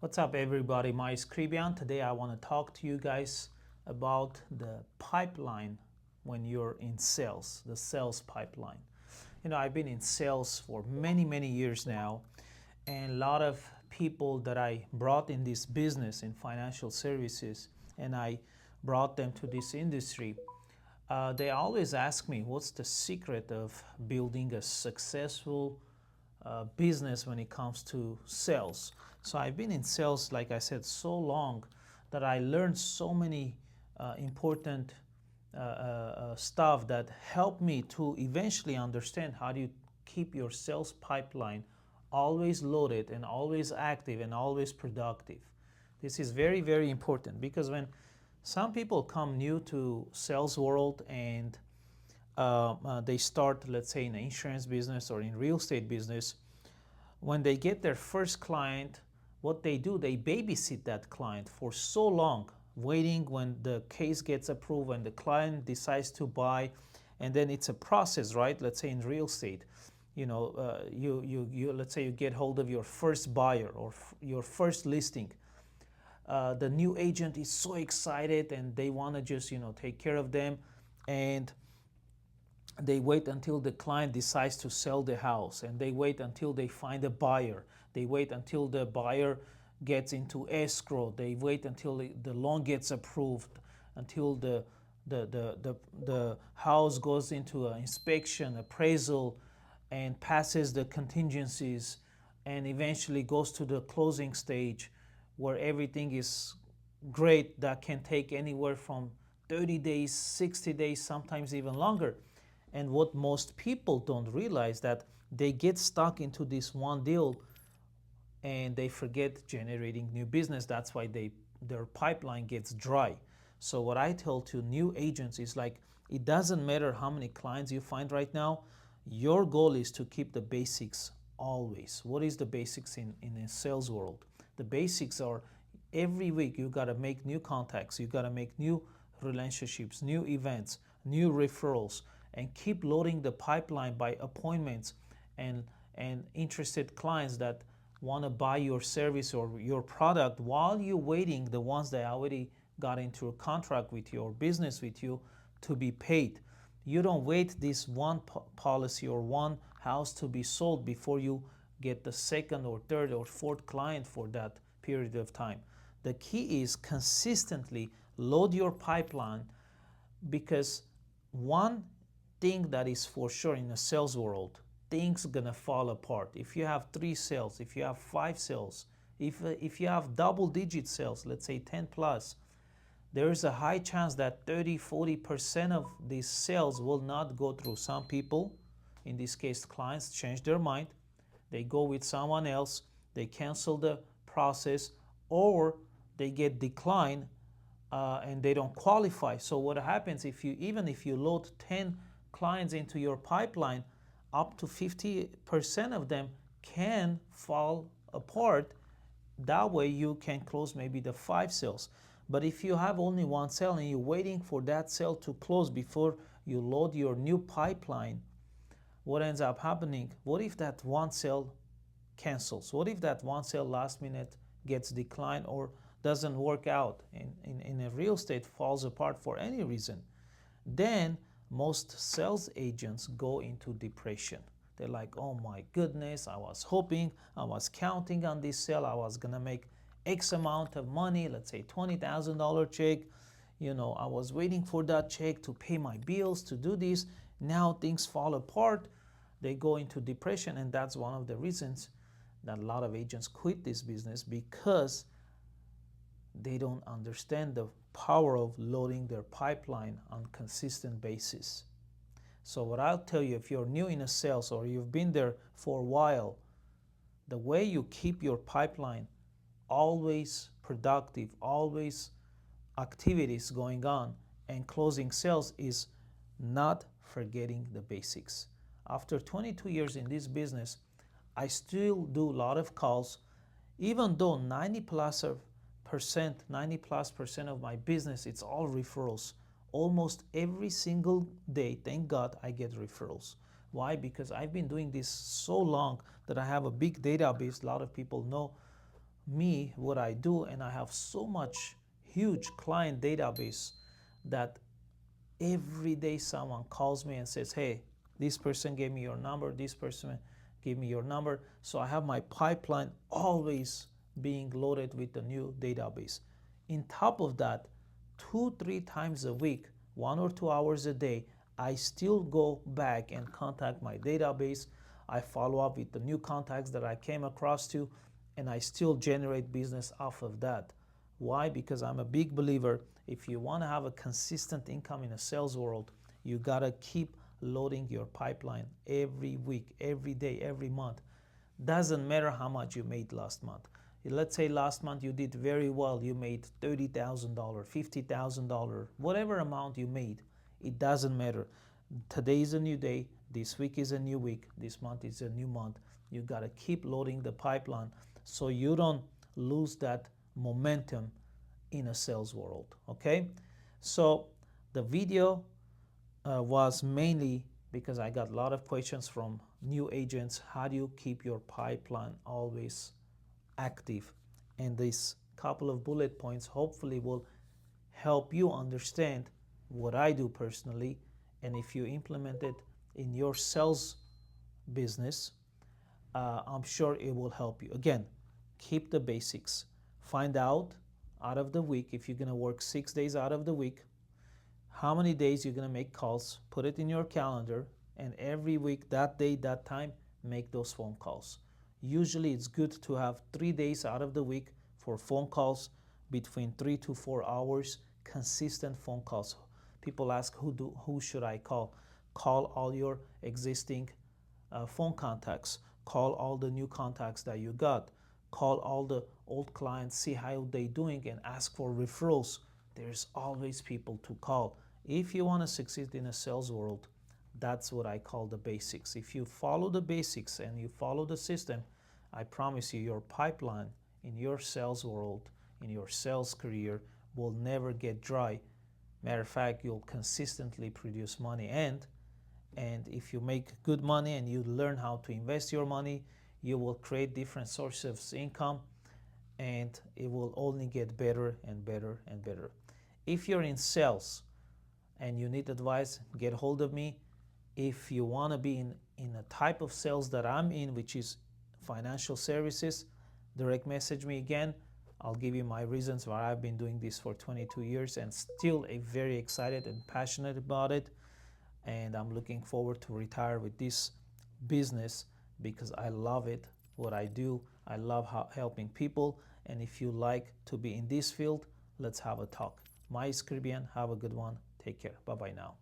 What's up, everybody? Mais Karibyan. Today I want to talk to you guys about the pipeline when you're in sales, the sales pipeline. I've been in sales for many, many years now, and a lot of people that I brought in this business in financial services and I brought them to this industry, they always ask me, what's the secret of building a successful business when it comes to sales? So I've been in sales, like I said, so long that I learned so many important stuff that helped me to eventually understand how do you keep your sales pipeline always loaded and always active and always productive. This is very, very important because when some people come new to sales world and they start, let's say, in the insurance business or in real estate business, when they get their first client, what they do, they babysit that client for so long, waiting when the case gets approved, when the client decides to buy, and then it's a process, right? Let's say in real estate, you let's say you get hold of your first buyer or your first listing. The new agent is so excited and they want to just take care of them, and they wait until the client decides to sell the house, and they wait until they find a buyer. They wait until the buyer gets into escrow. They wait until the loan gets approved, until the house goes into an inspection, appraisal, and passes the contingencies, and eventually goes to the closing stage where everything is great. That can take anywhere from 30 days, 60 days, sometimes even longer. And what most people don't realize, that they get stuck into this one deal and they forget generating new business. That's why their pipeline gets dry. So what I tell to new agents is, like, it doesn't matter how many clients you find right now. Your goal is to keep the basics always. What is the basics in the sales world? The basics are, every week you got to make new contacts, you got to make new relationships, new events, new referrals, and keep loading the pipeline by appointments and interested clients that want to buy your service or your product, while you're waiting the ones that already got into a contract with you or business with you to be paid. You don't wait this one policy or one house to be sold before you get the second or third or fourth client for that period of time. The key is consistently load your pipeline, because one thing that is for sure in the sales world, things gonna fall apart. If you have 3 sales, if you have 5 sales, if you have double digit sales, let's say 10 plus, there is a high chance that 30-40% of these sales will not go through. Some people, in this case clients, change their mind, they go with someone else, they cancel the process, or they get declined and they don't qualify. So what happens, even if you load 10 clients into your pipeline, up to 50% of them can fall apart. That way you can close maybe the 5 sales. But if you have only 1 sale and you're waiting for that sale to close before you load your new pipeline, what ends up happening? What if that 1 sale cancels? What if that 1 sale last minute gets declined or doesn't work out in a real estate, falls apart for any reason? Then most sales agents go into depression. They're like, oh my goodness, I was hoping, I was counting on this sale, I was gonna make X amount of money, let's say $20,000 check. I was waiting for that check to pay my bills, to do this. Now things fall apart. They go into depression, and that's one of the reasons that a lot of agents quit this business, because they don't understand the power of loading their pipeline on consistent basis. So what I'll tell you, if you're new in a sales or you've been there for a while, the way you keep your pipeline always productive, always activities going on and closing sales, is not forgetting the basics. After 22 years in this business, I still do a lot of calls, even though 90 plus percent of my business, it's all referrals. Almost every single day, thank God, I get referrals. Why? Because I've been doing this so long that I have a big database. A lot of people know me what I do, and I have so much huge client database that every day someone calls me and says, hey, this person gave me your number, this person gave me your number. So I have my pipeline always being loaded with the new database. In top of that, 2-3 times a week, 1 or 2 hours a day, I still go back and contact my database. I follow up with the new contacts that I came across to, and I still generate business off of that. Why? Because I'm a big believer, if you want to have a consistent income in a sales world, you got to keep loading your pipeline every week, every day, every month. Doesn't matter how much you made last month. Let's say last month you did very well, you made $30,000, $50,000, whatever amount you made, it doesn't matter. Today is a new day, this week is a new week, this month is a new month. You got to keep loading the pipeline so you don't lose that momentum in a sales world, okay? So the video was mainly because I got a lot of questions from new agents. How do you keep your pipeline always active? And this couple of bullet points hopefully will help you understand what I do personally, and if you implement it in your sales business, I'm sure it will help you. Again, keep the basics. Find out of the week, if you're going to work 6 days out of the week, how many days you're going to make calls. Put it in your calendar, and every week, that day, that time, make those phone calls. Usually it's good to have 3 days out of the week for phone calls between 3 to 4 hours, consistent phone calls. People ask, who should I call? Call all your existing phone contacts. Call all the new contacts that you got. Call all the old clients, see how they doing, and ask for referrals. There's always people to call. If you want to succeed in a sales world, that's what I call the basics. If you follow the basics and you follow the system, I promise you, your pipeline in your sales world, in your sales career, will never get dry. Matter of fact, you'll consistently produce money. And if you make good money and you learn how to invest your money, you will create different sources of income, and it will only get better and better and better. If you're in sales and you need advice, get hold of me. If you want to be in a type of sales that I'm in, which is financial services, direct message me again. I'll give you my reasons why I've been doing this for 22 years and still very excited and passionate about it. And I'm looking forward to retire with this business because I love it, what I do. I love helping people. And if you like to be in this field, let's have a talk. Mais Karibyan, have a good one. Take care. Bye-bye now.